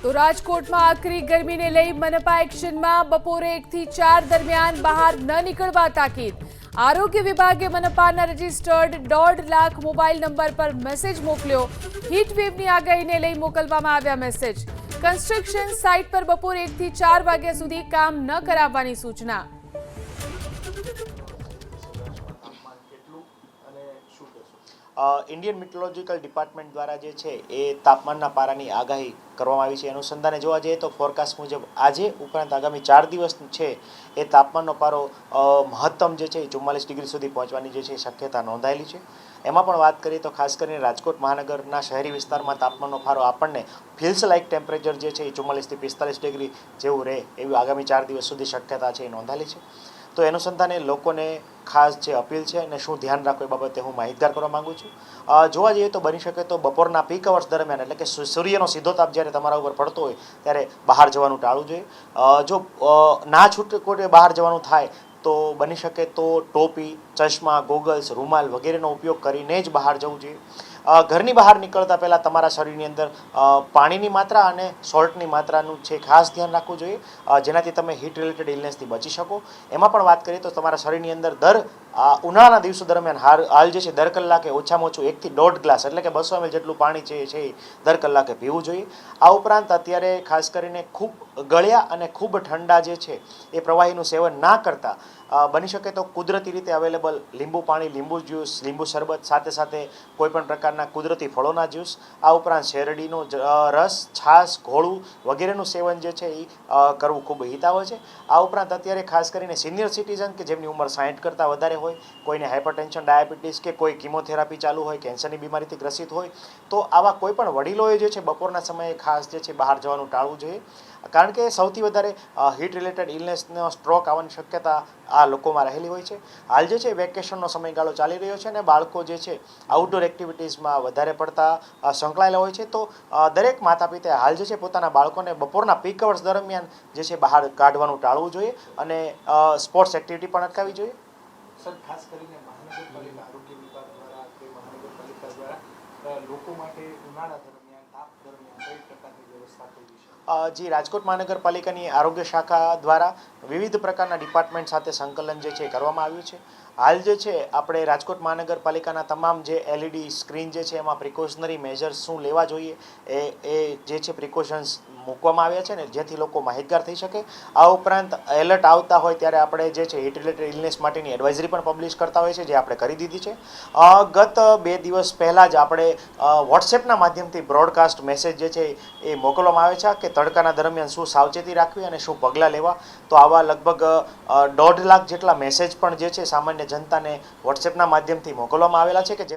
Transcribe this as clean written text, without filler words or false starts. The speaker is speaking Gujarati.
તો રાજકોટમાં આકરી ગરમીને લઈ મનપા એક્શનમાં બપોરે 1 થી 4 દરમિયાન બહાર ન નીકળવા તાકીદ। આરોગ્ય વિભાગે મનપાના રજિસ્ટર્ડ 1.5 લાખ મોબાઈલ નંબર પર મેસેજ મોકલ્યો। હીટ વેવની આગાહીને લઈ મોકલવામાં આવ્યા મેસેજ। કન્સ્ટ્રક્શન સાઇટ પર બપોરે 1 થી 4 વાગ્યા સુધી કામ ન કરાવવાની સૂચના। ઇન્ડિયન મીટરોલોજીકલ ડિપાર્ટમેન્ટ દ્વારા જે છે એ તાપમાનના પારાની આગાહી કરવામાં આવી છે। અનુસંધાને જોવા જઈએ તો ફોરકાસ્ટ મુજબ આજે ઉપરાંત આગામી 4 દિવસ છે એ તાપમાનનો પારો મહત્તમ જે છે એ 44 ડિગ્રી સુધી પહોંચવાની જે છે શક્યતા નોંધાયેલી છે। એમાં પણ વાત કરીએ તો ખાસ કરીને રાજકોટ મહાનગરના શહેરી વિસ્તારમાં તાપમાનનો પારો આપણને ફીલ્સ લાઇક ટેમ્પરેચર જે છે એ 44 થી 45 ડિગ્રી જેવું રહે એવી આગામી 4 દિવસ સુધી શક્યતા છે એ નોંધાયેલી છે। તો એ અનુસંધાને લોકોને ખાસ જે અપીલ છે અને શું ધ્યાન રાખવું એ બાબતે હું માહિતગાર કરવા માગું છું। જોવા જઈએ તો બની શકે તો બપોરના પીક અવર્સ દરમિયાન એટલે કે સૂર્યનો સીધો તાપ જ્યારે તમારા ઉપર પડતો હોય ત્યારે બહાર જવાનું ટાળવું જોઈએ। જો ના છૂટકે બહાર જવાનું થાય તો બની શકે તો ટોપી, ચશ્મા, ગોગલ્સ, રૂમાલ વગેરેનો ઉપયોગ કરીને જ બહાર જવું જોઈએ। ઘરની બહાર નીકળતા પહેલાં તમારા શરીરની અંદર પાણીની માત્રા અને સોલ્ટની માત્રાનું છે ખાસ ધ્યાન રાખવું જોઈએ, જેનાથી તમે હીટ રિલેટેડ ઇલનેસથી બચી શકો। એમાં પણ વાત કરીએ તો તમારા શરીરની અંદર ઉનાળાના દિવસો દરમિયાન હાલ જે છે દર કલાકે ઓછામાં ઓછું 1 થી 1.5 ગ્લાસ એટલે કે 200 ml જેટલું પાણી છે એ દર કલાકે પીવું જોઈએ। આ ઉપરાંત અત્યારે ખાસ કરીને ખૂબ ગળ્યા અને ખૂબ ઠંડા જે છે એ પ્રવાહીનું સેવન ના કરતા બની શકે તો કુદરતી રીતે અવેલેબલ લીંબુ પાણી, લીંબુ જ્યુસ, લીંબુ શરબત, સાથે સાથે કોઈપણ પ્રકારના કુદરતી ફળોના જ્યુસ, આ ઉપરાંત શેરડીનો રસ, છાશ, ઘોળું વગેરેનું સેવન જે છે એ કરવું ખૂબ હિતાવહ છે। આ ઉપરાંત અત્યારે ખાસ કરીને સિનિયર સિટીઝન કે જેમની ઉંમર 60 કરતાં વધારે હોય, કોઈને હાઇપરટેન્શન, ડાયાબિટીસ કે કોઈ કિમોથેરાપી ચાલુ હોય, કેન્સરની બીમારીથી ગ્રસિત હોય, તો આવા કોઈ પણ વડીલોએ જે છે બપોરના સમયે ખાસ જે છે બહાર જવાનું ટાળવું જોઈએ, કારણ કે સૌથી વધારે હીટ રિલેટેડ ઇલનેસનો સ્ટ્રોક આવવાની શક્યતા આ લોકોમાં રહેલી હોય છે। હાલ જે છે વેકેશનનો સમયગાળો ચાલી રહ્યો છે અને બાળકો જે છે આઉટડોર એક્ટિવિટીઝમાં વધારે પડતા સંકળાયેલા હોય છે। તો દરેક માતા પિતાએ હાલ જે છે પોતાના બાળકોને બપોરના પીક અવર્સ દરમિયાન જે છે બહાર કાઢવાનું ટાળવું જોઈએ અને સ્પોર્ટ્સ એક્ટિવિટી પણ અટકાવવી જોઈએ। સર, ખાસ કરીને મહાનગરપાલિકા આરોગ્ય વિભાગ દ્વારા કે મહાનગરપાલિકા દ્વારા લોકો માટે ઉનાળા દરમિયાન તાપ દરમિયાન કઈ પ્રકારની વ્યવસ્થા થઈ છે? જી, રાજકોટ મહાનગરપાલિકાની આરોગ્ય શાખા દ્વારા વિવિધ પ્રકારના ડિપાર્ટમેન્ટ સાથે સંકલન જે છે કરવામાં આવ્યું છે। હાલ જે છે આપણે રાજકોટ મહાનગરપાલિકાના તમામ જે LED સ્ક્રીન જે છે એમાં પ્રિકોશનરી મેજર્સ શું લેવા જોઈએ એ જે છે પ્રિકોશન્સ મૂકવામાં આવ્યા છે ને જેથી લોકો માહિતગાર થઈ શકે। આ ઉપરાંત એલર્ટ આવતા હોય ત્યારે આપણે જે છે હીટ રિલેટેડ ઇલનેસ માટેની એડવાઇઝરી પણ પબ્લિશ કરતા હોય છે, જે આપણે કરી દીધી છે। ગત 2 દિવસ પહેલાં જ આપણે વોટ્સએપના માધ્યમથી બ્રોડકાસ્ટ મેસેજ જે છે એ મોકલવામાં આવે છે કે તડકાના દરમિયાન શું સાવચેતી રાખવી અને શું પગલાં લેવા। તો આવા લગભગ 1.5 લાખ જેટલા મેસેજ પણ જે છે સામાન્ય જનતાને વોટ્સએપના માધ્યમથી મોકલવામાં આવેલા છે કે જે